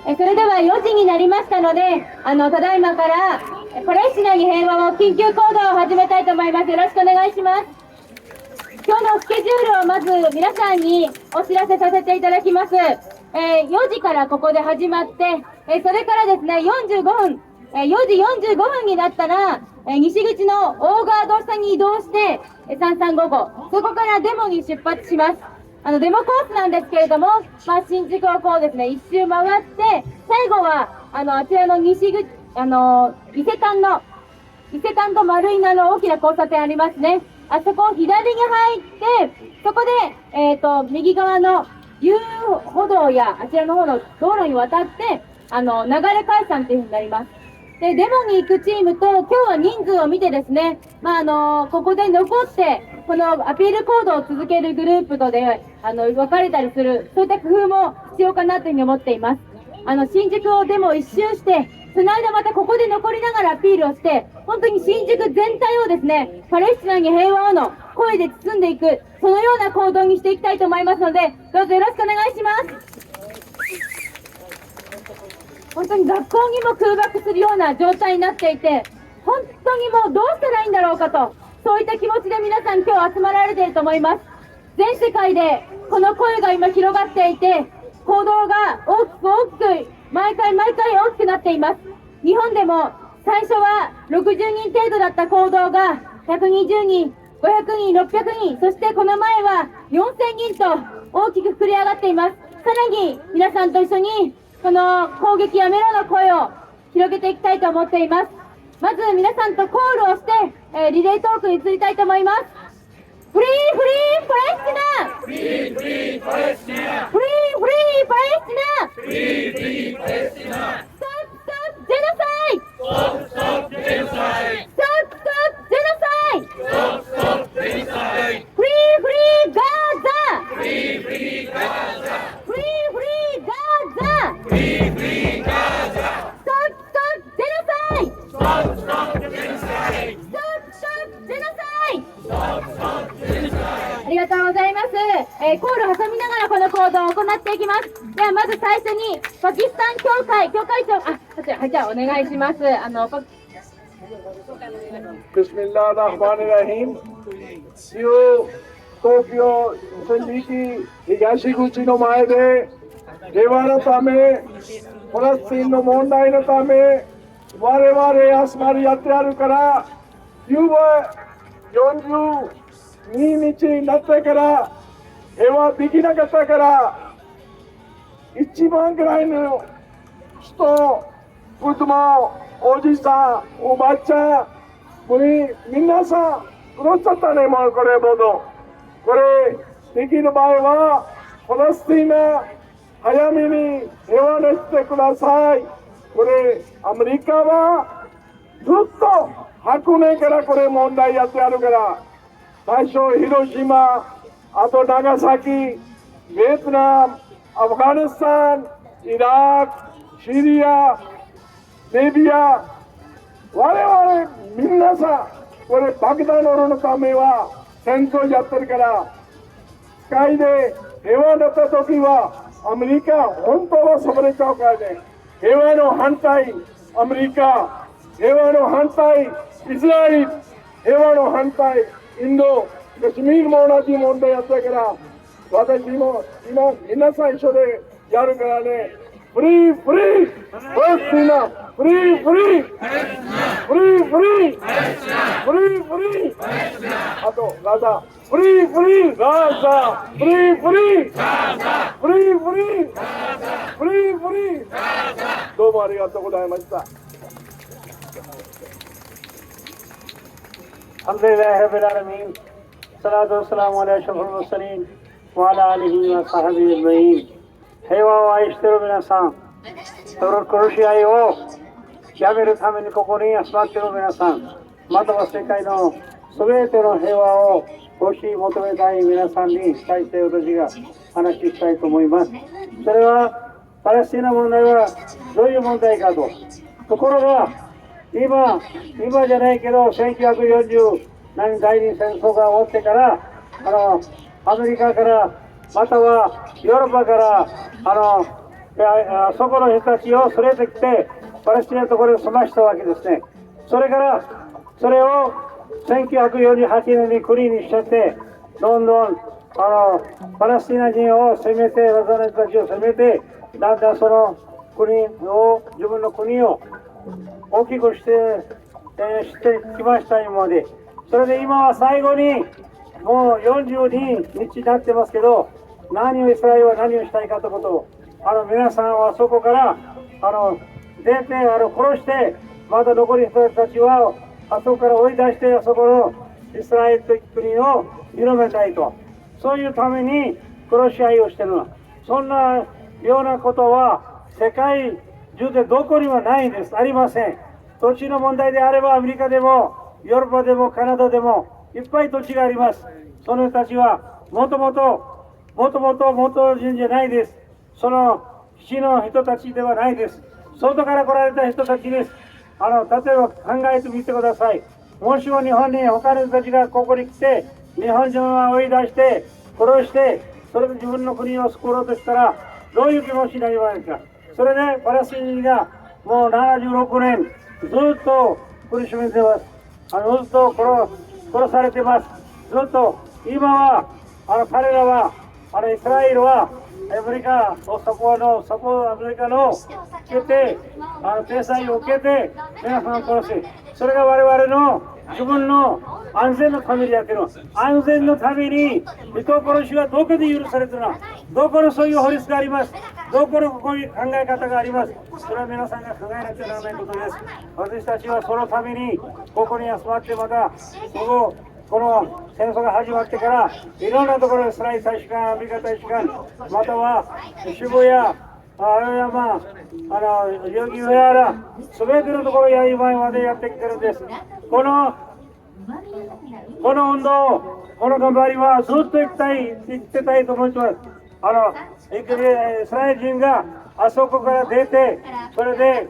それでは4時になりましたので、ただいまからパレスチナに平和を緊急行動を始めたいと思います。よろしくお願いします。今日のスケジュールをまず皆さんにお知らせさせていただきます。4時からここで始まって、それからですね、45分、4時45分になったら、西口の大川堂下に移動して、3355、そこからデモに出発します。デモコースなんですけれども、新宿をこうですね、一周回って、最後は、あちらの西口、伊勢丹と丸い名の大きな交差点ありますね。あそこを左に入って、そこで、右側の遊歩道やあちらの方の道路に渡って、流れ解散というふうになります。で、デモに行くチームと、今日は人数を見てですね、ここで残って、このアピール行動を続けるグループとで、分かれたりする、そういった工夫も必要かなというふうに思っています。新宿をデモ一周して、その間またここで残りながらアピールをして、本当に新宿全体をですね、パレスチナに平和をの声で包んでいく、そのような行動にしていきたいと思いますので、どうぞよろしくお願いします。本当に学校にも空爆するような状態になっていて、本当にもうどうしたらいいんだろうかと、そういった気持ちで皆さん今日集まられていると思います。全世界でこの声が今広がっていて、行動が大きく毎回大きくなっています。日本でも最初は60人程度だった行動が120人、500人、600人、そしてこの前は4000人と大きく膨れ上がっています。さらに皆さんと一緒にこの攻撃やめろの声を広げていきたいと思っています。まず皆さんとコールをして、リレートークに移りたいと思います。フリーパレスチナ、フリーパレスチナ、フリーパレスチナ、フリーパレスチナ、ストップジェノサイド、ストップジェノサイド、ストップジェノサイド、ストップジェノサイド、フリーガーザ、フリーガーザ、フリーガーザ、フリーガーザ、ストップジェノサイド、ストップジェノサイド、ストップジェノサイド、ストップジェノサイド。ありがとうございます。コールを挟みながらこの行動を行っていきます。ではまず最初にパキスタン協会長、そちら、はい、じゃあお願いします。ビスミッラーラフマニラヒム。東京千里東口の前で平和のため、パレスチナの問題のため、我々集まりやってあるから、42日になってから平和できなかったから、1万ぐらいの人、子供、おじさん、おばちゃん、皆さん殺しちゃったね。もうこれこれできる場合はパレスチナ早めに平和にしてください。これアメリカはずっと100年からこれ問題やってあるから、最初広島、あと長崎、ベトナム、アフガニスタン、イラク、シリア、リビア、我々皆さんこれ爆弾のためは戦争やってるから、世界で平和だった時はアメリカ本当はそこでちゃうからね。平和の反対アメリカ、平和の反対イスラエル、平和の反対インド、カシミールも同じ問題やったから、私も今皆さん一緒でやるからね。フリーパレスチナ、フリーフリー、フリーフリー、フリーフリー、あとガザ、フリーフリー、ガザ、フリーフリー、フリーフリー、フリーフリー、どうもありがとうございました。الحمد لله رب العالمين الصلاة والسلام على أشرف المرسلين وعلى آله وصحبه أجمعين 平和を愛している皆さん、その殺し合いをやめるためにここに集まっている皆さん、または世界の全ての平和を欲しい求めたい皆さんに対して私が話したいと思います。それはパレスチナ問題はどういう問題かと。ところが今じゃないけど1940年第二戦争が終わってからアメリカからまたはヨーロッパからそこの人たちを連れてきて、パレスチナのところに住ましたわけですね。それから、それを1948年に国にしちゃって、どんどんパレスチナ人を攻めて、ガザの人たちを攻めて、だんだんその国を、自分の国を大きくしてきました今まで。それで今は最後に、もう42日になってますけど、イスラエルは何をしたいかということを、皆さんはそこから出て殺して、また残り人たちはあそこから追い出して、あそこのイスラエルという国を広めたいと、そういうために殺し合いをしているの。そんなようなことは世界中でどこにもないんです。ありません。土地の問題であれば、アメリカでもヨーロッパでもカナダでもいっぱい土地があります。その人たちはもともと元人じゃないです。その基地の人たちではないです。外から来られた人たちです。例えば考えてみてください。もしも日本に他の人たちがここに来て、日本人を追い出して殺して、それで自分の国を救おうとしたらどういう気持ちになりますか。それでパレスチナ人がもう76年ずっと苦しめてます。ずっと殺されてます。ずっと今は彼らはイスラエルはアメリカアメリカの受けて制裁を受けて皆さんを殺す。それが我々の自分の安全のためにやってる。安全のために人殺しはどこで許されてるの。どこのそういう法律があります。どこのこういう考え方があります。それは皆さんが考えなきゃならないことです。私たちはそのためにここに集まって、またこの戦争が始まってからいろんなところでイスラエル大使館、アメリカ大使館、または渋谷、青山、代々木上原、すべてのところや今までやってきてるんです。この運動、この頑張りはずっと行ってたいと思ってます。イスラエル人があそこから出て、それで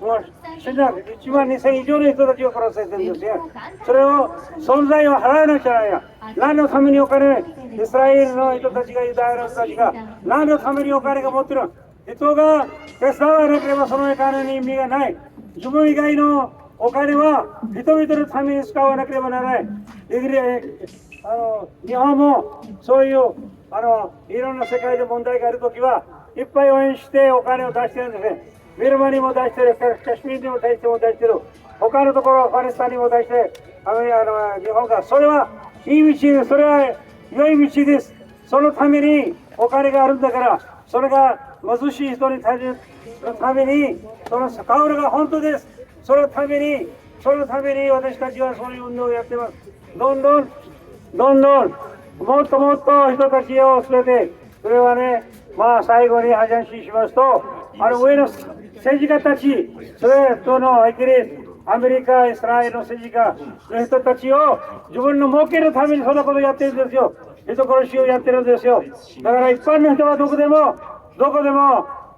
もう死んだ1万2000以上の人たちを殺されてるんですよ。それを存在を払わなきゃないや。何のためにお金、イスラエルの人たちが、ユダヤの人たちが何のためにお金が持ってる。人が手伝わなければそのお金に意味がない。自分以外のお金は人々のために使わなければならない。日本もそういういろんな世界で問題があるときはいっぱい応援してお金を出してるんですね。ビルマにも出してる、カシミールにも出してる、他のところ、アフガニスタンにも出して、日本が、それはいい道です。それは良い道です。そのためにお金があるんだから、それが貧しい人にのために、その使うのが本当です。そのために私たちはそういう運動をやってます。どんどん、もっともっと人たちを連れて、それはね、最後に話しますと、上の政治家たち、それとのイギリス、アメリカ、イスラエルの政治家の人たちを自分の儲けのためにそんなことをやってるんですよ。人殺しをやってるんですよ。だから一般の人はどこでも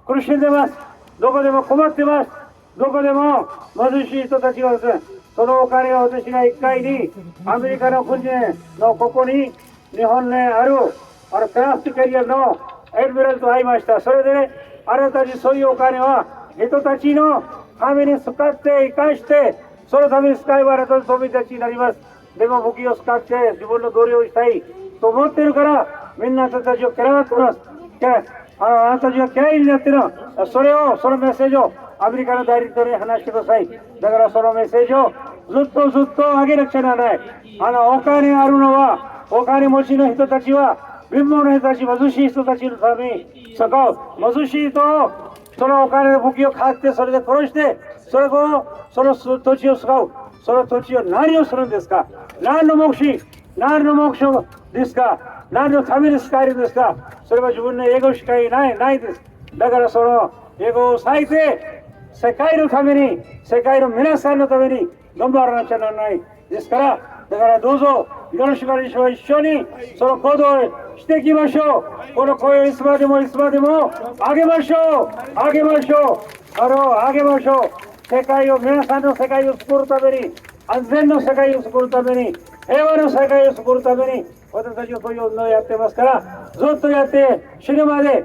苦しんでます。どこでも困ってます。どこでも貧しい人たちがですね、そのお金を私が1回にアメリカの国のここに日本にあるクラフトキャリアのエルベラルと会いました。それでね、あなたたちそういうお金は人たちのために使って生かして、そのために使えばあなたの友達になります。でも武器を使って自分の同僚をしたいと思ってるから、みんなあなたたちを嫌がってます。あなたたちが嫌いになってるの。そのメッセージをアメリカの代理人に話してください。だからそのメッセージをずっと上げなくちゃならない。お金あるのは、お金持ちの人たちは、貧乏な人たち、貧しい人たちのために使う。貧しい人を、そのお金の武器を買って、それで殺して、その土地を使う。その土地を何をするんですか。何の目標ですか。何のために使えるんですか。それは自分のエゴしかないです。だからそのエゴを割いて、世界のために、世界の皆さんのために頑張らなきゃならないですから、だからどうぞよろしくお願いします。一緒にその行動をしていきましょう。この声をいつまでも上げましょう。皆さんの世界を救うために、安全の世界を救うために、平和の世界を救うために、私たちはこういう運動をやってますから、ずっとやって死ぬまで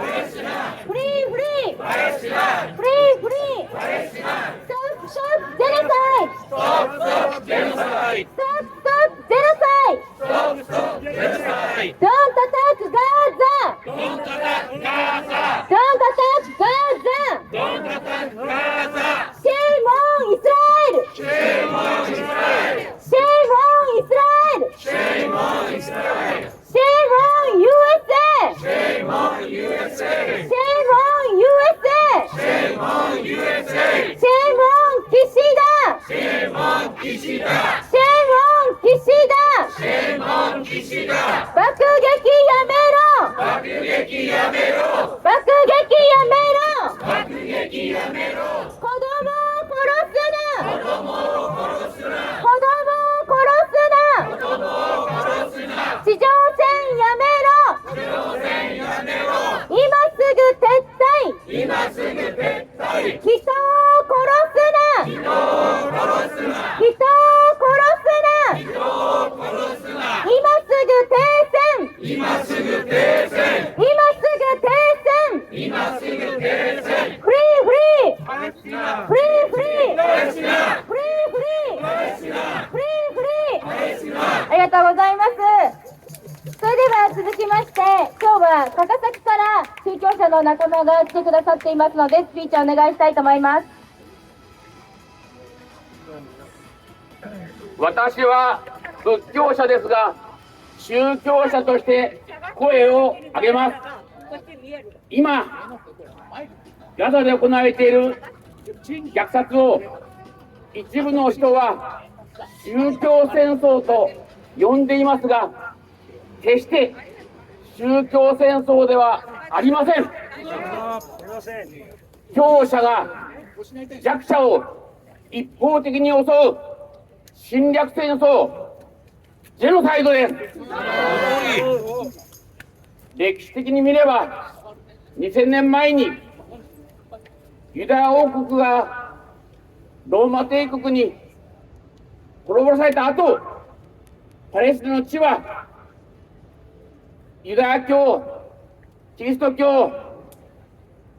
フリーフリーフリーフリーストップストップジェノサイドストップストップジェノサイドストップストップジェノサイド Don't attack Gaza! Don't attack Gaza! Don't attack Gaza! Don't attack Gaza! Shame on Israel! Shame on Israel! Shame on Israel! Shame on Israel! Shame on USA! Shame on USA! Shame on USA! Shame on USA! Shame on Kishida! Shame on Kishida! Shame on Kishida! Shame on Kishida! 爆撃やめろ！爆撃やめろ！爆撃やめろ！爆撃やめろ！子供を殺すな！子供を殺すな！子供を殺すな！子供を殺すな！地上戦やめろ！地上戦やめろ！今すぐ撤退！今すぐ撤退！人を殺すな！人を殺すな！人を殺すな！人を殺すな！今すぐ停戦！今すぐ停戦！今すぐ停戦！今すぐ停戦！フリーフリー！フリーフリー！フリーフリー！フリーフリー！ありがとうございます。それでは続きまして、今日は高崎から宗教者の仲間が来てくださっていますので、スピーチをお願いしたいと思います。私は仏教者ですが、宗教者として声を上げます。今、ガザで行われている虐殺を一部の人は宗教戦争と呼んでいますが、決して宗教戦争ではありません。強者が弱者を一方的に襲う侵略戦争、ジェノサイドです。歴史的に見れば、2000年前にユダヤ王国がローマ帝国に滅ぼされた後、パレスチナの地はユダヤ教、キリスト教、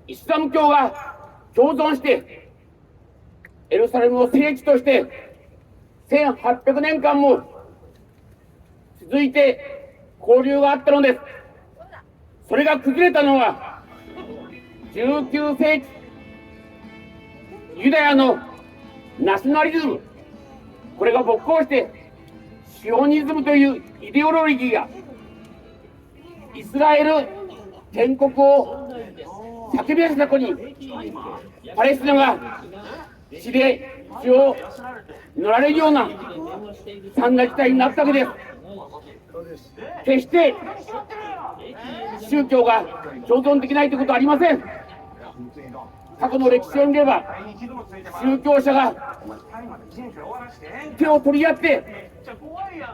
イスラム教が共存してエルサレムを聖地として1800年間も続いて交流があったのです。それが崩れたのは19世紀ユダヤのナショナリズム、これが勃興してシオニズムというイデオロギーがイスラエル建国を叫び出した子にパレスチナが血で血を塗られるような惨な事態になったわけです。決して宗教が共存できないということはありません。過去の歴史を見れば、宗教者が手を取り合って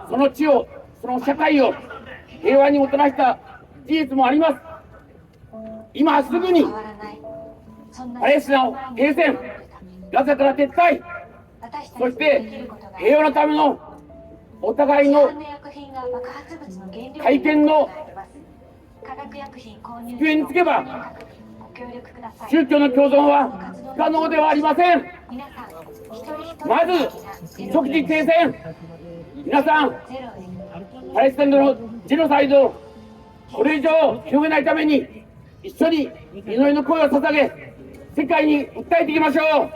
その地を、その社会を平和にもたらした事実もあります。今すぐにパレスチナを停戦、ガザから撤退、そして平和のためのお互いの会見の机につけば、宗教の共存は不可能ではありません。まず即時停戦、皆さん、パレスチナのジェノサイドをこれ以上広げないために一緒に祈りの声を捧げ、世界に訴えていきましょう。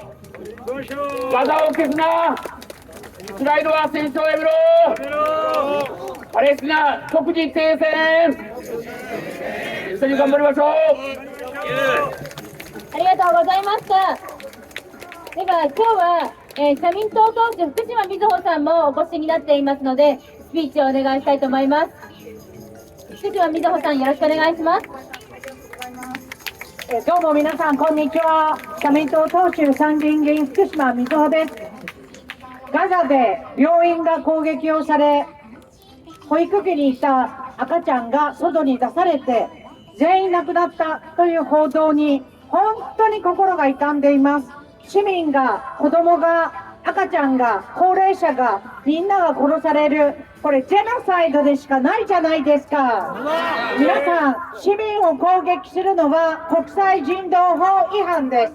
ガザを消すな、イスラエルは戦争をやめろ、パレスチナ即時停戦、一緒に頑張りましょう。ありがとうございました。では今日は、社民党党首福島みずほさんもお越しになっていますので、スピーチをお願いしたいと思います。福島みずほさん、よろしくお願いします。どうも皆さん、こんにちは。社民党党首参議院議員福島みずほです。ガザで病院が攻撃をされ、保育器にいた赤ちゃんが外に出されて、全員亡くなったという報道に、本当に心が痛んでいます。市民が、子供が、赤ちゃんが、高齢者が、みんなが殺される。これ、ジェノサイドでしかないじゃないですか。皆さん、市民を攻撃するのは国際人道法違反です。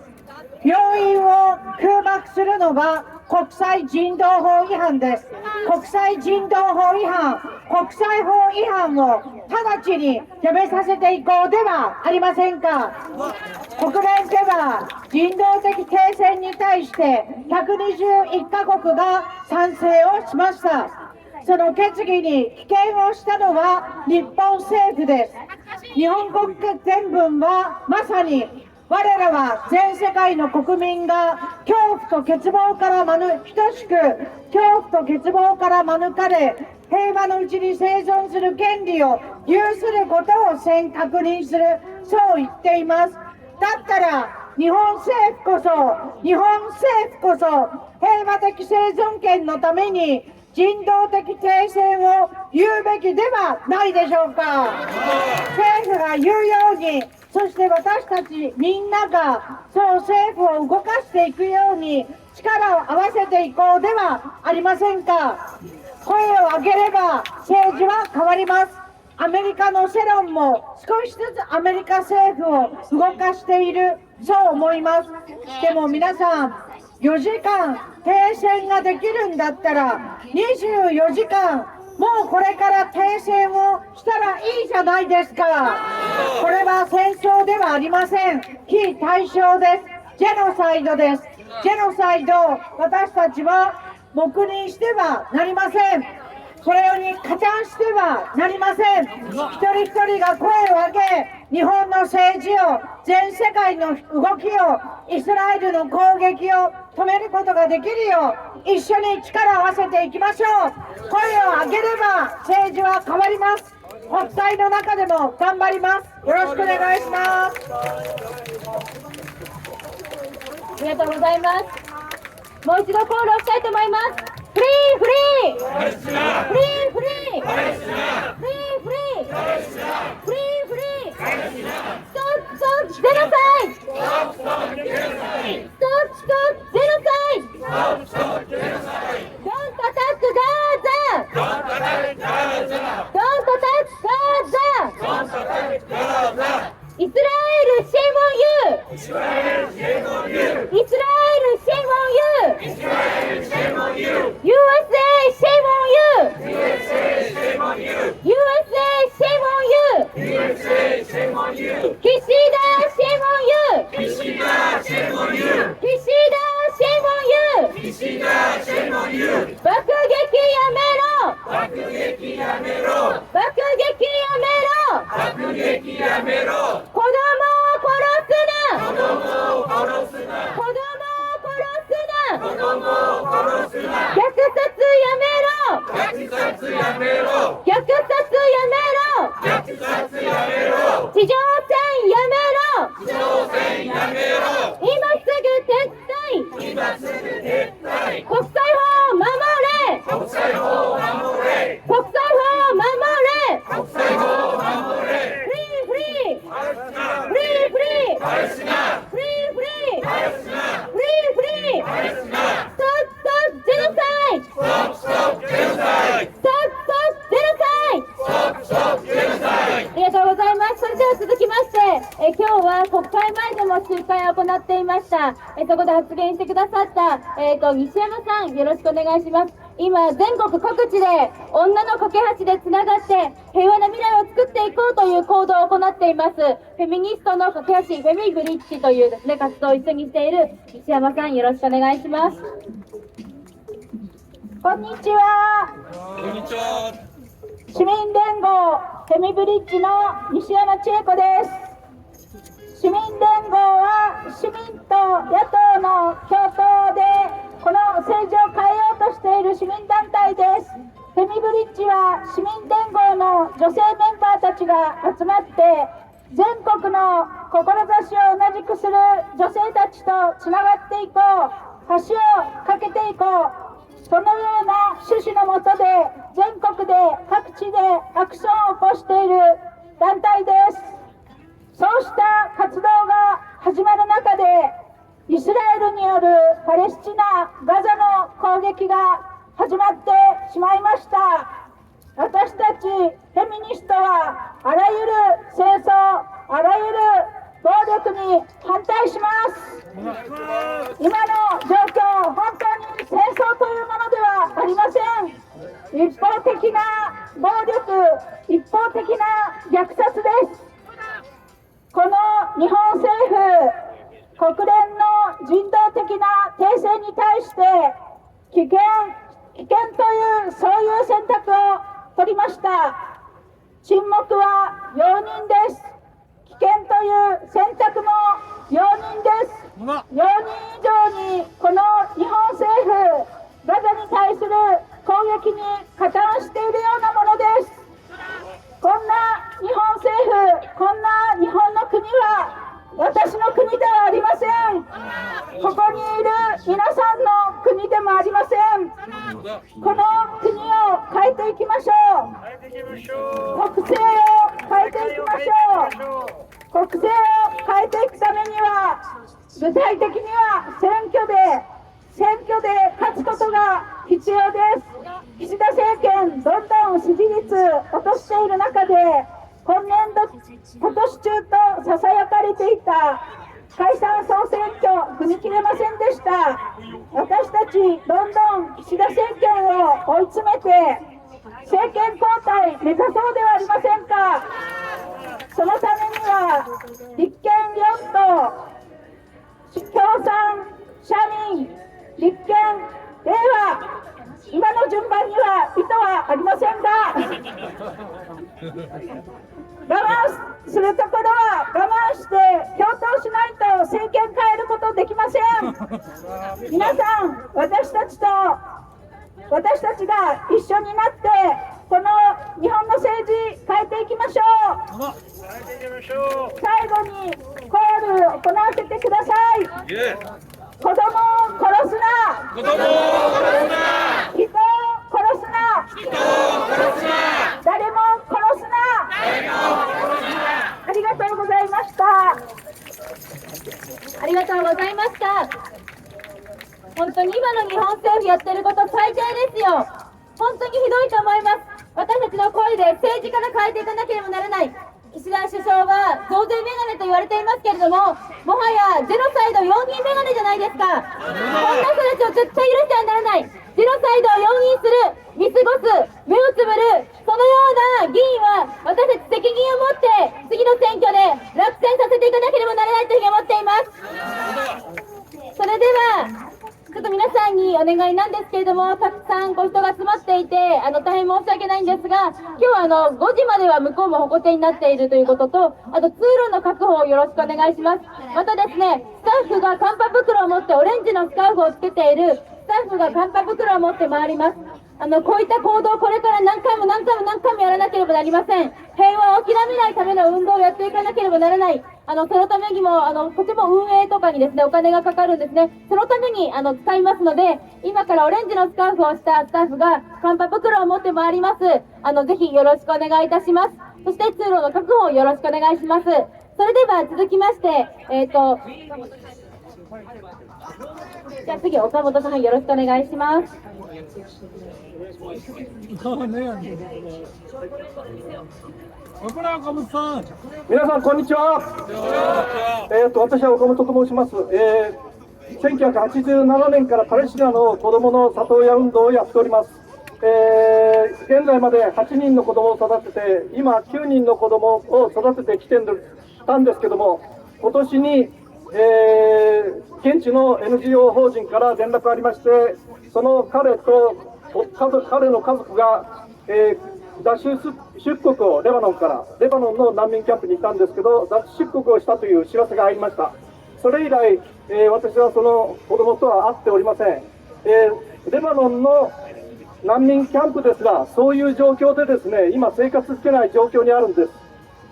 病院を空爆するのは国際人道法違反です。国際人道法違反、国際法違反を直ちにやめさせていこうではありませんか。国連では人道的停戦に対して121カ国が賛成をしました。その決議に棄権をしたのは日本政府です。日本国憲文はまさに我らは全世界の国民が恐怖と欠乏から等しく恐怖と欠乏から免れ平和のうちに生存する権利を有することを確認する、そう言っています。だったら日本政府こそ平和的生存権のために人道的停戦を言うべきではないでしょうか。政府が言うように、そして私たちみんながそう政府を動かしていくように力を合わせていこうではありませんか。声を上げれば政治は変わります。アメリカの世論も少しずつアメリカ政府を動かしている、そう思います。でも皆さん、4時間停戦ができるんだったら24時間もうこれから停戦をしたらいいじゃないですか。これは戦争ではありません。非対称です。ジェノサイドです。ジェノサイドを私たちは黙認してはなりません。これに加担してはなりません。一人一人が声を上げ、日本の政治を、全世界の動きを、イスラエルの攻撃を止めることができるよう、一緒に力を合わせていきましょう。声を上げれば政治は変わります。国会の中でも頑張ります。よろしくお願いします。ありがとうございます。もう一度コールをしたいと思います。フリーフリーフリーフリーフリーフリーフリーフリーフリーストップストップジェノサイドストップストップジェノサイドドントアタックガーザドントアタックガーザイスラエルシェイモンユーイスラエルシェイモンユー USA shame on you USA shame on you 岸田 shame on you 岸田 shame on you 爆撃やめろ爆撃やめろ子供を殺すな虐殺やめろ地上戦やめろ今すぐ撤退国際法を守れフリーストップジェノサイドありがとうございます。それでは続きまして、今日は国会前でも集会を行っていました。そこで発言してくださった、西山さん、よろしくお願いします。今、全国各地で女の架け橋でつながって平和な未来を作っていこうという行動を行っています。フェミニストの架け橋、フェミブリッジというですね、活動を一緒にしている西山さん、よろしくお願いします。こんにちは。市民連合フェミブリッジの西山千恵子です。市民連合は市民と野党の共闘でこの政治を変えようとしている市民団体です。フェミブリッジは市民連合の女性メンバーーたちが集まって全国の志を同じくする女性たちとつながっていこう、橋を架けていこう、そのような趣旨のもとで全国で各地でアクションを起こしている団体です。そうした活動が始まる中で、イスラエルによるパレスチナ・ガザの攻撃が始まってしまいました。私たちフェミニストはあらゆる戦争、あらゆる暴力に反対します。今の状況、本当に戦争というものではありません。一方的な暴力、一方的な虐殺です。この日本政府、国連の人道的な停戦に対して危険というそういう選択を取りました。沈黙は容認です。危険という選択も容認です。容認以上にこの日本政府、ガザに対する攻撃に加担しているようなものです。こんな日本政府、こんな日本の国は私の国ではありません。ここにいる皆さんの国でもありません。この国を変えていきましょう。国政を変えていきましょう。国政を変えていくためには、具体的には選挙で勝つことが必要です。岸田政権、どんどん支持率落としている中で、今年度、今年中とささやかれていた解散総選挙、踏み切れませんでした。私たち、どんどん岸田政権を追い詰めて、政権交代目指そうではありませんか。そのためには、立憲4党、共産、社民、立憲、令和、今の順番には意図はありませんが、我慢するところは我慢して共闘しないと政権変えることできません。皆さん、私たちが一緒になってこの日本の政治変えていきましょう。最後にコールを行わせてください。子供を殺すな。人を殺すな。誰も殺すな。ありがとうございました。ありがとうございました。本当に今の日本政府やってること最低ですよ。本当にひどいと思います。私たちの声で政治から変えていかなければならない。岸田首相は増税メガネと言われていますけれども、もはやジェノサイド容認メガネじゃないですか。こんな人たちを絶対許してはならない。ジェノサイドを容認する、見過ごす、目をつぶる、そのような議員は私たち責任を持って次の選挙で落選させていかなければならないというふうに思っています。それではちょっと皆さんにお願いなんですけれども、たくさん人が集まっていて大変申し訳ないんですが、今日は5時までは向こうも鉾手になっているということと、あと通路の確保をよろしくお願いします。またですね、スタッフがカンパ袋を持ってオレンジのスカーフをつけているスタッフがカンパ袋を持って回ります。こういった行動をこれから何回もやらなければなりません。平和を諦めないための運動をやっていかなければならない。そのためにもとても運営とかにですねお金がかかるんですね。そのために使いますので、今からオレンジのスカーフをしたスタッフがカンパ袋を持って回ります。ぜひよろしくお願いいたします。そして通路の確保をよろしくお願いします。それでは続きましてじゃあ次岡本さんよろしくお願いします。皆さんこんにちは。私は岡本と申します。1987年からパレスチナの子どもの里親運動をやっております。現在まで8人の子どもを育てて、今9人の子どもを育ててきたんですけども、今年に、現地の NGO 法人から連絡がありまして、その彼の家族が、脱出国をレバノンの難民キャンプに行ったんですけど、脱出国をしたという知らせが入りました。それ以来、私はその子どもとは会っておりません。レバノンの難民キャンプですが、そういう状況でですね、今生活してない状況にあるんです。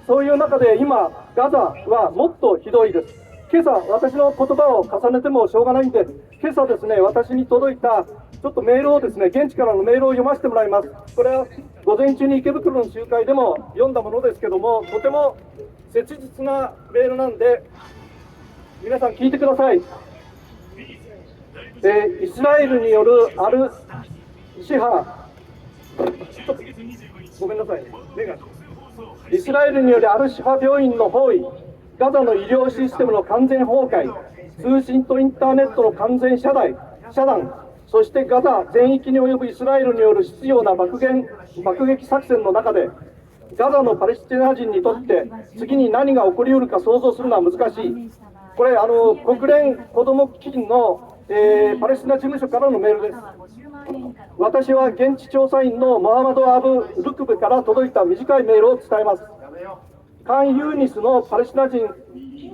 そういう中で今、ガザはもっとひどいです。今朝、私の言葉を重ねてもしょうがないんで、今朝ですね、私に届いたちょっとメールをですね、現地からのメールを読ませてもらいます。これは午前中に池袋の集会でも読んだものですけども、とても切実なメールなんで、皆さん聞いてください。イスラエルによるアルシハ、ごめんなさいね、目が。イスラエルによるアルシハ病院の包囲、ガザの医療システムの完全崩壊、通信とインターネットの完全遮断、そしてガザ全域に及ぶイスラエルによる執拗な爆撃作戦の中で、ガザのパレスチナ人にとって次に何が起こりうるか想像するのは難しい。これ国連子ども基金の、パレスチナ事務所からのメールです。私は現地調査員のモハマド・アブ・ルクブから届いた短いメールを伝えます。カンユーニスのパレスチナ人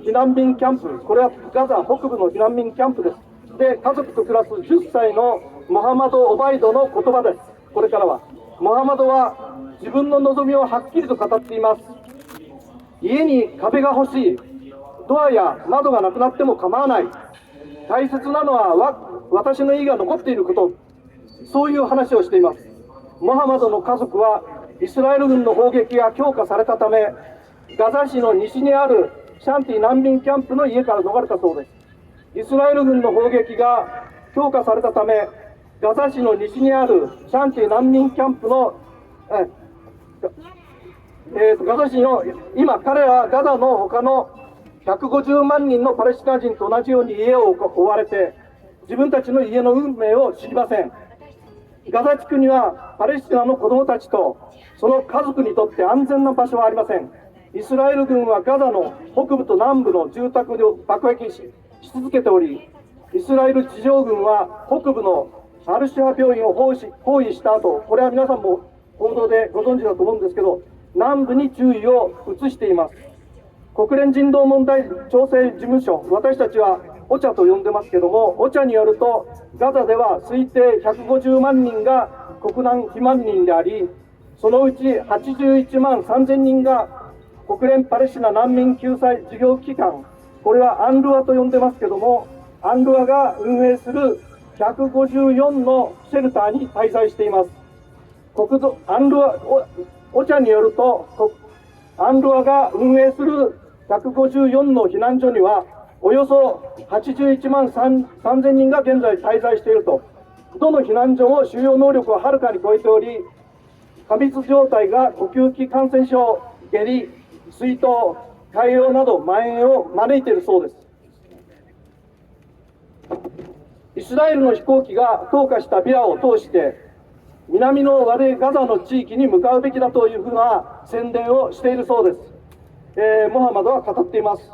避難民キャンプ、これはガザ北部の避難民キャンプです。で、家族と暮らす10歳のモハマド・オバイドの言葉です。これからはモハマドは自分の望みをはっきりと語っています。家に壁が欲しい、ドアや窓がなくなっても構わない、大切なのは私の家が残っていること、そういう話をしています。モハマドの家族はイスラエル軍の砲撃が強化されたため、ガザ市の西にあるシャンティ難民キャンプの家から逃れたそうです。イスラエル軍の砲撃が強化されたため、ガザ市の西にあるシャンティ難民キャンプのガザ市の今、彼らはガザの他の150万人のパレスチナ人と同じように家を追われて、自分たちの家の運命を知りません。ガザ地区にはパレスチナの子どもたちとその家族にとって安全な場所はありません。イスラエル軍はガザの北部と南部の住宅を爆撃し続けており、イスラエル地上軍は北部のアルシハ病院を包囲した後、これは皆さんも報道でご存知だと思うんですけど、南部に注意を移しています。国連人道問題調整事務所、私たちはオチャと呼んでますけども、オチャによるとガザでは推定150万人が国難避難民であり、そのうち81万3000人が国連パレスチナ難民救済事業機関、これはアンルアと呼んでますけども、アンルアが運営する154のシェルターに滞在しています。アンルアオチャによると、アンルアが運営する154の避難所にはおよそ81万3000人が現在滞在していると。どの避難所も収容能力をはるかに超えており、過密状態が呼吸器感染症、下痢、水筒、潰瘍など蔓延を招いているそうです。イスラエルの飛行機が投下したビラを通して南のガザの地域に向かうべきだというふうな宣伝をしているそうです。モハマドは語っています。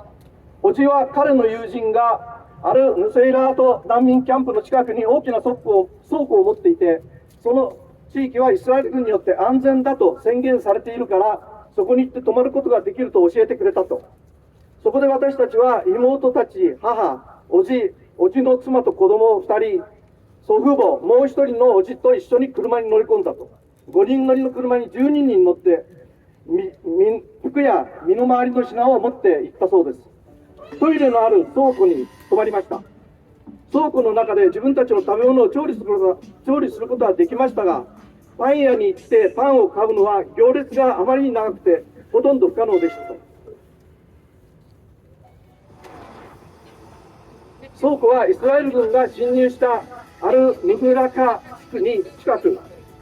叔父は彼の友人がアル・ヌセイラート難民キャンプの近くに大きな倉庫を持っていて、その地域はイスラエル軍によって安全だと宣言されているから、そこに行って泊まることができると教えてくれたと。そこで私たちは妹たち、母、叔父の妻と子供2人、祖父母、もう1人の叔父と一緒に車に乗り込んだと。5人乗りの車に12人乗って服や身の回りの品を持って行ったそうです。トイレのある倉庫に泊まりました。倉庫の中で自分たちの食べ物を調理することはできましたが、パン屋に行ってパンを買うのは行列があまりに長くてほとんど不可能でしたと。倉庫はイスラエル軍が侵入したアル・ヌフラカ地区に近く、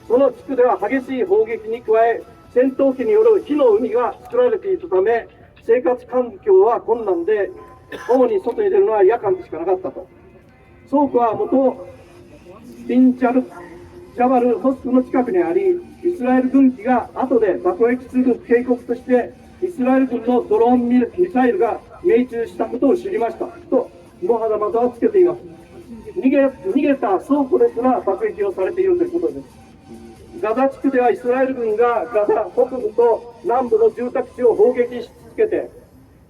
その地区では激しい砲撃に加え、戦闘機による火の海が作られていたため、生活環境は困難で、主に外に出るのは夜間でしかなかったと。倉庫は元ビン・ジャバル・ホスクの近くにあり、イスラエル軍機が後で爆撃する警告として、イスラエル軍のドローンミサイルが命中したことを知りましたと、モハマドはつけています。逃げた倉庫ですら爆撃をされているということです。ガザ地区ではイスラエル軍がガザ北部と南部の住宅地を砲撃し続けて、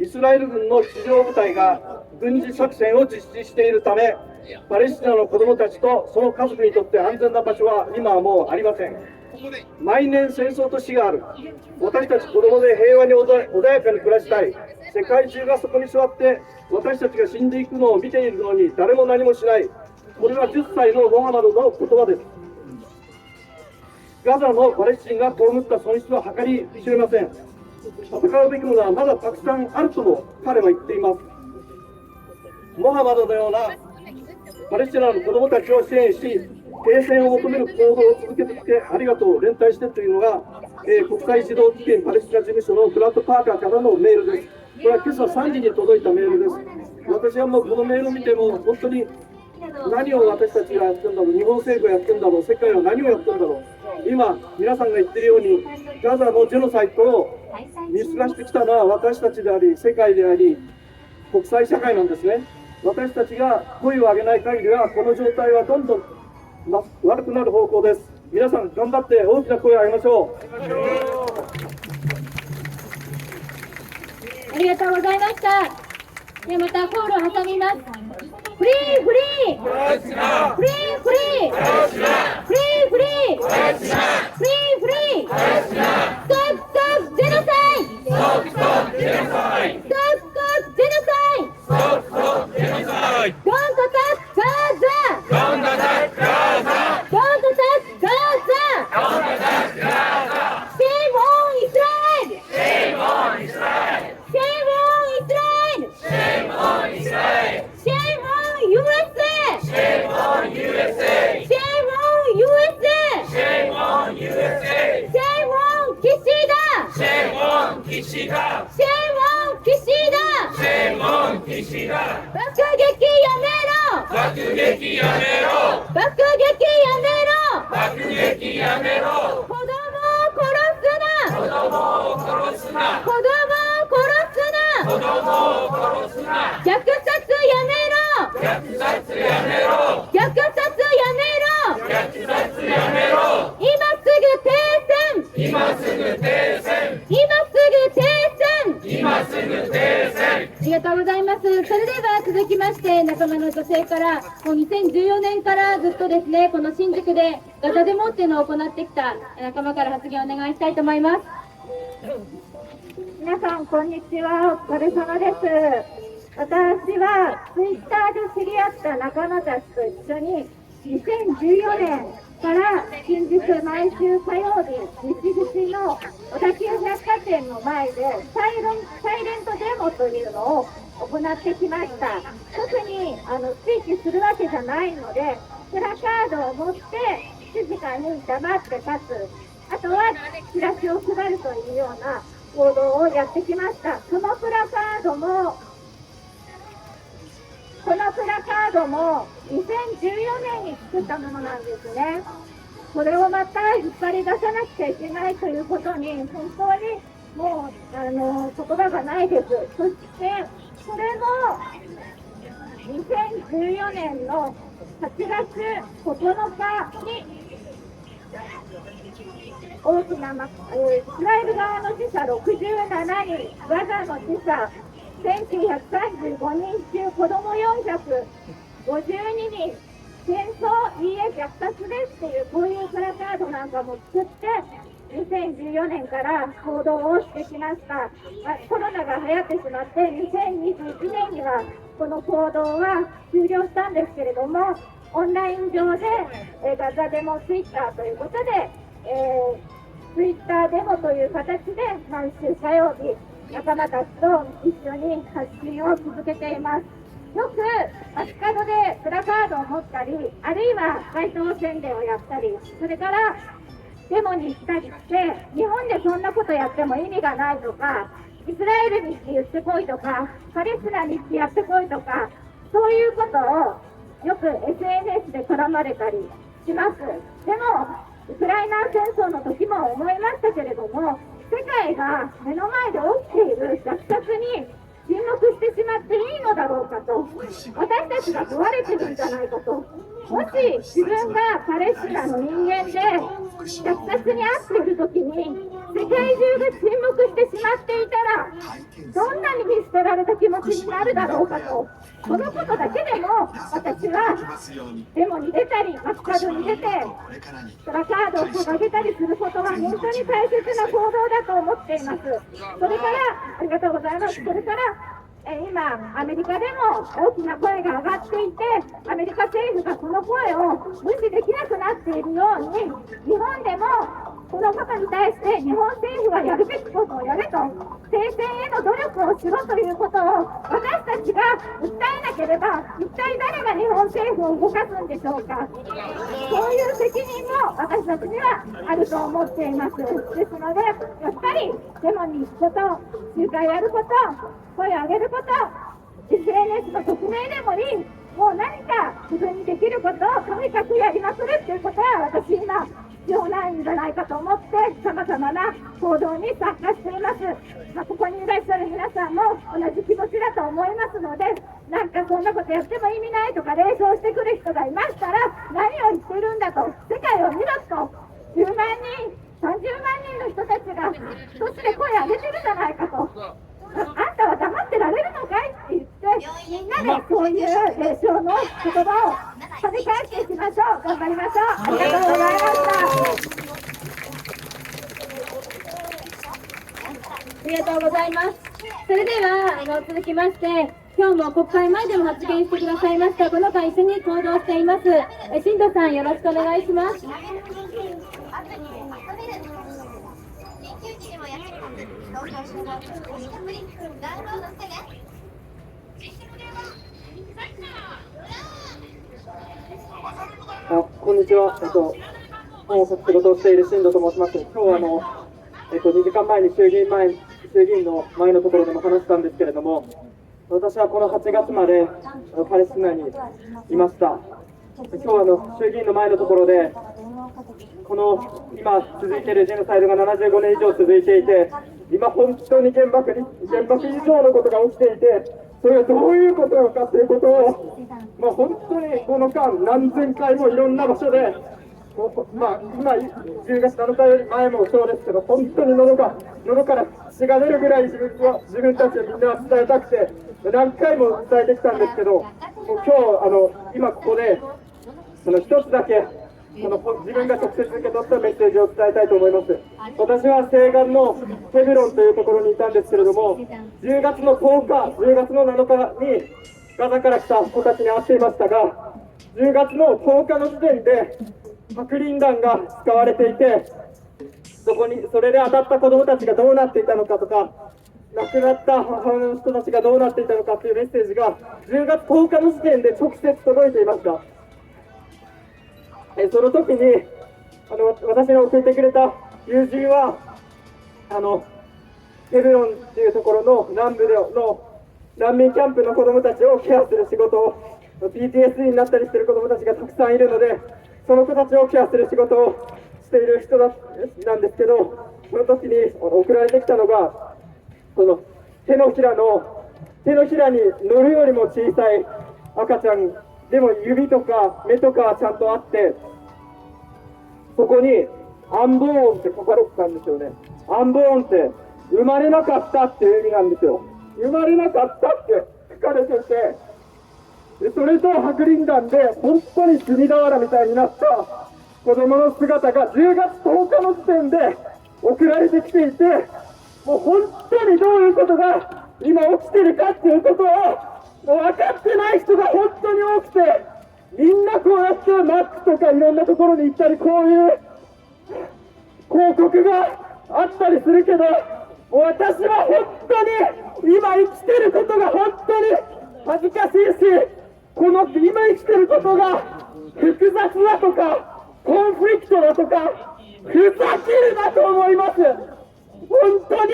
イスラエル軍の地上部隊が軍事作戦を実施しているため、パレスチナの子どもたちとその家族にとって安全な場所は今はもうありません。毎年戦争と死がある。私たち子供で平和に穏やかに暮らしたい。世界中がそこに座って私たちが死んでいくのを見ているのに誰も何もしない。これは10歳のモハマドの言葉です。ガザのパレスチンが被った損失は計り知れません。戦うべきものはまだたくさんあるとも彼は言っています。モハマドのようなパレスチナの子どもたちを支援し、停戦を求める行動を続けてきてありがとう、連帯してというのが、国際児童基金パレスチナ事務所のフラット・パーカーからのメールです。これは今朝3時に届いたメールです。私はもうこのメールを見ても本当に何を私たちがやってるんだろう、日本政府がやってるんだろう、世界は何をやってるんだろう。今皆さんが言ってるようにガザのジェノサイドを見過ごしてきたのは私たちであり、世界であり、国際社会なんですね。私たちが声を上げない限りはこの状態はどんどん悪くなる方向です。皆さん頑張って大きな声を上げましょう。ありがとうございました。ではまたコールを挟みます。フリーフリーフリーフリーフリーフリーフリーフリーフリーストップストップジェノサイドストップストップジェノサイドストップストップジェノサイドストップストップジェノサイド Don't attack Gaza Don't attack Gaza Don't attack Gaza Don't attack Gaza Shame on Israel Shame on Israel Shame on Israel Shame on Israel Shame on USA Shame on USA Shame on USA Shame on USA Shame on Kishida Shame on Kishida Shame on Kishida Shame on Kishida 爆撃やめろ爆撃やめろ爆撃やめろ爆撃やめろ子供を殺すな子供を殺すな子供を殺すな子供を殺すな虐殺やめろ虐殺やめろ虐殺やめろ虐殺やめろ今すぐ停戦今すぐ停戦今すぐ停戦今すぐ停戦ありがとうございます。それでは続きまして仲間の女性からもう2014年からずっとですねこの新宿でガザデモっていうのを行ってきた仲間から発言をお願いしたいと思います。皆さんこんにちは、お疲れ様です。私はツイッターで知り合った仲間たちと一緒に2014年から新宿毎週火曜日西口の小田急百貨店の前でサイレントデモというのを行ってきました。特に地域するわけじゃないのでプラカードを持って静かに黙って立つ、あとはチラシを配るというような行動をやってきました。このプラカードも2014年に作ったものなんですね。それをまた引っ張り出さなくちゃいけないということに本当にもう言葉がないです。そしてそれも2014年の8月9日に大きな、イスラエル側の死者67人、ガザの死者1935人中子供452人、戦争いいえ虐殺ですっていうこういうプラカードなんかも作って2014年から行動をしてきました。コロナが流行ってしまって2021年にはこの行動は終了したんですけれども、オンライン上でガザデモツイッターということで、ツイッターデモという形で毎週火曜日仲間たちと一緒に発信を続けています。よく街角でプラカードを持ったり、あるいは街頭宣伝をやったり、それからデモに行ったりして、日本でそんなことやっても意味がないとか、イスラエルにって言ってこいとか、パレスチナにってやってこいとか、そういうことをよく SNS で絡まれたりします。でもウクライナ戦争の時も思いましたけれども、世界が目の前で起きている虐殺に沈黙してしまっていいのだろうかと、私たちが問われてるんじゃないかと、もし自分がパレスチナの人間で虐殺に遭っている時に世世界中が沈黙してしまっていたら、どんなに見捨てられた気持ちになるだろうかと、このことだけでも私はデモに出たり、街角に出て、プラカードを掲げたりすることは本当に大切な行動だと思っています。それから、ありがとうございます。それから今、アメリカでも大きな声が上がっていて、アメリカ政府がその声を無視できなくなっているように、日本でもこのことに対して日本政府がやるべきことをやれと、停戦への努力をしろということを私たちが訴えなければ、一体誰が日本政府を動かすんでしょうか。そういう責任も私たちにはあると思っています。ですので、やっぱりデモに行くこと、集会やること、声を上げること、SNS の匿名でもいい、もう何か自分にできることをとにかくやりまくるっていうことは、私今必要ないんじゃないかと思って、さまざまな行動に参加しています。ここにいらっしゃる皆さんも同じ気持ちだと思いますので、なんかそんなことやっても意味ないとか冷笑してくる人がいましたら、何を言ってるんだと、世界を見ろと、10万人、30万人の人たちが一つで声を上げてるじゃないかと。あんたは黙ってられるのかいって言って、みんなでそういう冷笑の言葉を跳ね返していきましょう。頑張りましょう。ありがとうございました。ありがとうございます。それでは続きまして、今日も国会前でも発言してくださいましたこの会一緒に行動しています新藤さん、よろしくお願いします。こんにちは。仕事をしている新藤と申します。今日は2時間前に衆議院の前のところでも話したんですけれども、私はこの8月までパレスチナにいました。今日は衆議院の前のところで、この今続いているジェノサイドが75年以上続いていて、今本当に原爆以上のことが起きていて、それがどういうことなのかということを、本当にこの間何千回もいろんな場所で、今10月7日より前もそうですけど、本当に喉から血が出るぐらい自分たちでみんな伝えたくて何回も伝えてきたんですけど、もう今今ここで一つだけ自分が直接受け取ったメッセージを伝えたいと思います。私は西岸のヘブロンというところにいたんですけれども、10月の10日、10月の7日にガザから来た子たちに会っていましたが、10月の10日の時点で白リン弾が使われていて、それで当たった子どもたちがどうなっていたのかとか、亡くなった母親の人たちがどうなっていたのかというメッセージが10月10日の時点で直接届いていました。その時に私の送ってくれた友人はヘブロンというところの南部の難民キャンプの子どもたちをケアする仕事を PTSD になったりしている子どもたちがたくさんいるので、その子たちをケアする仕事をしている人なんですけど、その時に送られてきたのが手のひらに乗るよりも小さい赤ちゃんでも指とか目とかはちゃんとあって、そこにアンボーンって書かれてたんですよね。アンボーンって生まれなかったっていう意味なんですよ。生まれなかったって書かれてて、それと白リン弾で本当に隅田原みたいになった子供の姿が10月10日の時点で送られてきていて、もう本当にどういうことが今起きてるかっていうことをもう分かってない人が本当に多くて、みんなこうやってマックとかいろんなところに行ったり、こういう広告があったりするけど、私は本当に今生きてることが本当に恥ずかしいし、この今生きてることが複雑だとかコンフリクトだとかふざけるなと思います。本当に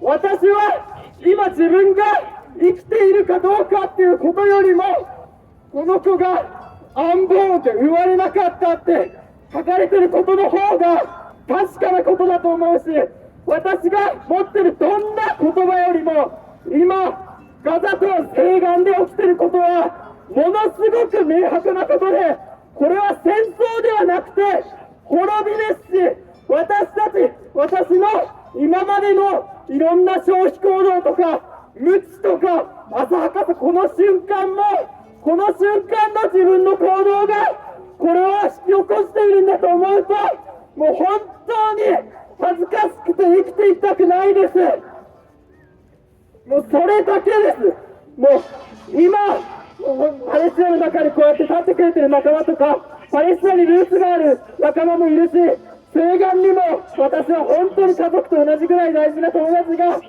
私は今自分が生きているかどうかっていうことよりも、この子がアンボーンって生まれなかったって書かれてることの方が確かなことだと思うし、私が持ってるどんな言葉よりも今ガザと西岸で起きてることはものすごく明白なことで、これは戦争ではなくて滅びですし、私の今までのいろんな消費行動とか、無知とか、浅はかさ、この瞬間の自分の行動が、これを引き起こしているんだと思うと、もう本当に恥ずかしくて生きていきたくないです。もうそれだけです。もう今、パレスチナの中にこうやって立ってくれてる仲間とか、パレスチナにルーツがある仲間もいるし、西岸にも私は本当に家族と同じぐらい大事な友達が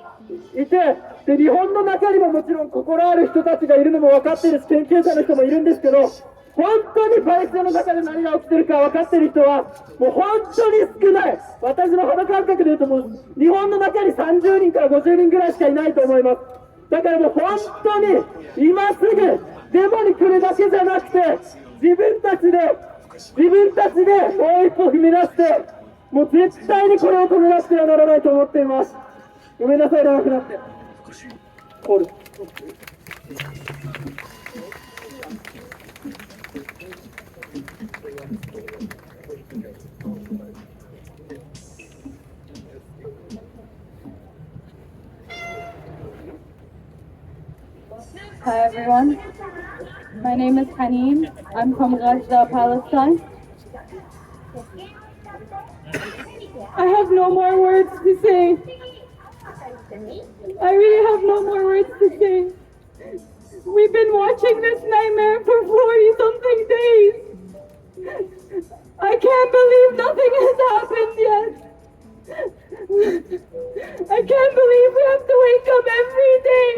いて、で日本の中にももちろん心ある人たちがいるのも分かっているし、研究者の人もいるんですけど、本当にパレスチナの中で何が起きてるか分かっている人はもう本当に少ない。私の肌感覚で言うと、もう日本の中に30人から50人ぐらいしかいないと思います。だからもう本当に今すぐデモに来るだけじゃなくて、自分たちでもう一歩踏み出して、もう絶対にこれを止めなくてはならないと思っています。ごめんなさい、長くなって。コール。Hi everyone, my name is Haneen. I'm from Gaza, Palestine. I have no more words to say. I really have no more words to say. We've been watching this nightmare for 40-something days. I can't believe nothing has happened yet. I can't believe we have to wake up every day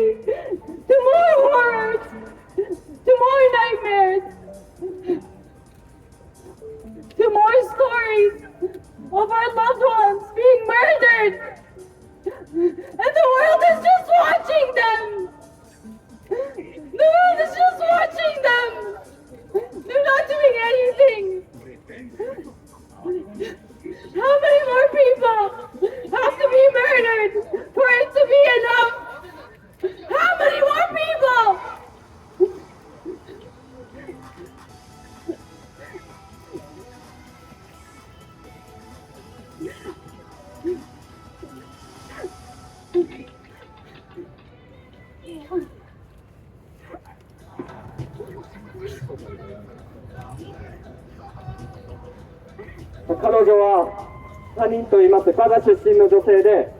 to more horrors, to more nightmares, to more stories of our loved ones being murdered. And the world is just watching them. The world is just watching them. They're not doing anything. How many more people have to be murdered for it to be enough? How many more people?彼女は他人と言います。ガザ出身の女性で、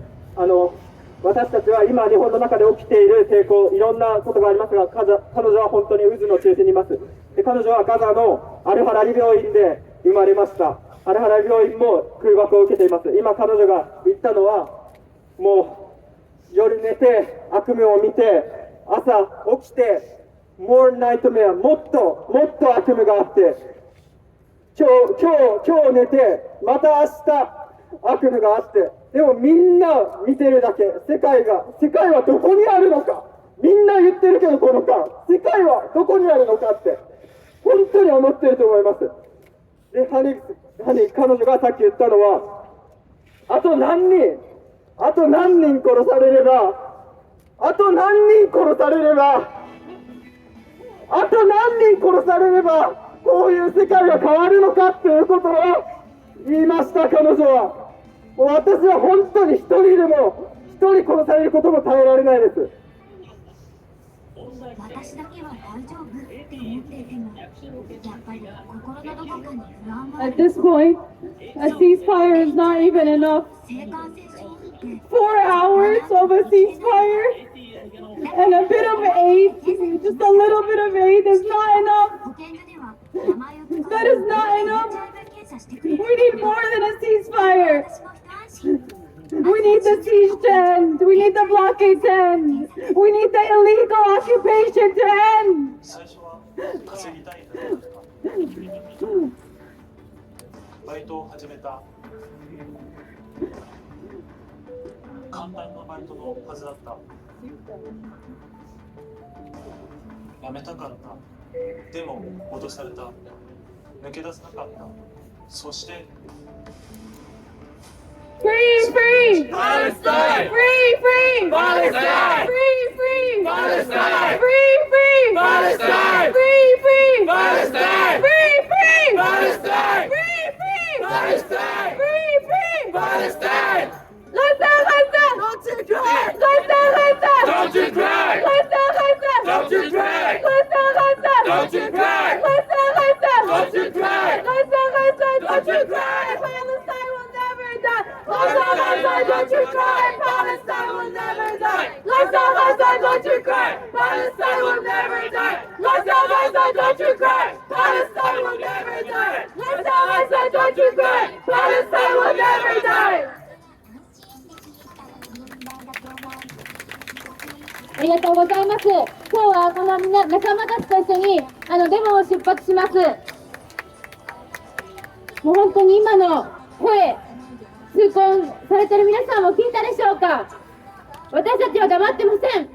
私たちは今日本の中で起きている抵抗、いろんなことがありますが、彼女は本当に渦の中心にいます。で彼女はガザのアルハラリ病院で生まれました。アルハラリ病院も空爆を受けています。今彼女が言ったのは、もう夜寝て悪夢を見て、朝起きてmore nightmare、もっと悪夢があって、今日寝てまた明日悪夢があって、でもみんな見てるだけ。世界はどこにあるのか、みんな言ってるけど、この間世界はどこにあるのかって本当に思ってると思います。で彼女がさっき言ったのは、あと何人殺されればこういう世界が変わるのかっていうことを言いました。彼女はもう私は本当に一人殺されることも耐えられないです。私だけは大丈夫って思っていても、やっぱり心のどこかに不安はある。 At this point, a ceasefire is not even enough. 性感染症って 4 hours of a ceasefire and a bit of aid, just a little bit of aid is not enough. 保健所では名前を That is not enough. 検査してくれ We る。 need more than a ceasefire. 私も一安心。 We need the siege to end. We need the blockade to end. We need the illegal occupation to end. 最初は稼ぎたいんだとかバイトを始めた。簡単なバイトのはずだった。辞めたかった。でも脅された。抜け出せなかった。そして Free! Palestine! Free! Palestine! Free! Palestine! Free! Palestine! Free! Palestine! Free! Palestine! Free! Palestine! Free, free! Palestine! Gaza, Gaza! Don't you cry! Gaza, Gaza! Don't you cry! Gaza, Gaza! Don't you cry! Gaza, Gaza! Don't you cry! Gaza, Gaza! Don't you cry! Gaza, Gaza! Don't you cry! Palestine will never die! Gaza, Gaza! Don't you cry! Palestine will never die! Gaza, Gaza! Don't you cry! Palestine will never die! Gaza, Gaza! Don't you cry! Palestine will never die! Gaza, Gaza! Don't you cry! Palestine will never die! ありがとうございます。今日はこの仲間たちと一緒にデモを出発します。もう本当に今の声、痛恨されている皆さんも聞いたでしょうか。私たちは黙ってません。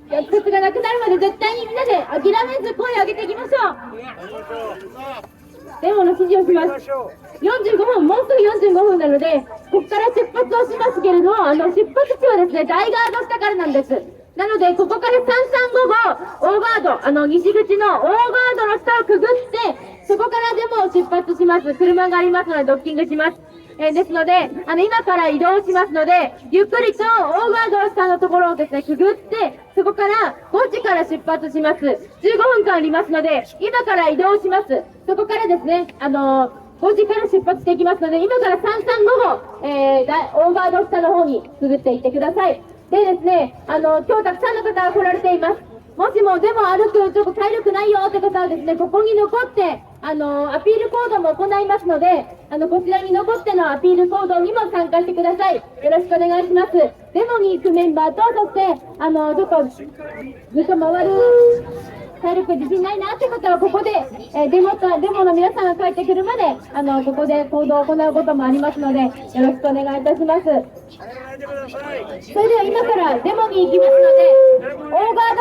約束がなくなるまで絶対にみんなで諦めず声を上げていきましょう。デモの指示をします。45分、もうすぐ45分なので、ここから出発をしますけれども、出発地はですね、大ガード下からなんです。なので、ここから3355、大ガード、西口の大ガードの下をくぐって、そこからデモを出発します。車がありますので、ドッキングします。ですので、今から移動しますので、ゆっくりと大ガード下のところをですね、くぐって、そこから5時から出発します。15分間ありますので、今から移動します。そこからですね、5時から出発していきますので、今から3355、大ガード下の方にくぐっていってください。でですね、今日たくさんの方が来られています。もしもでも歩くちょっと体力ないよって方はですね、ここに残ってアピール行動も行いますので、こちらに残ってのアピール行動にも参加してください。よろしくお願いします。デモに行くメンバーと、そしてちょっとずっと回る体力自信ないなって方はここで、デモの皆さんが帰ってくるまでここで行動を行うこともありますので、よろしくお願いいたします。それでは今からデモに行きますので、大ガー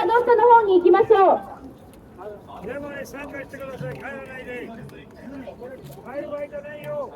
ド下の方に行きましょう。デモに参加してください。帰らないで。帰る場合じゃないよ。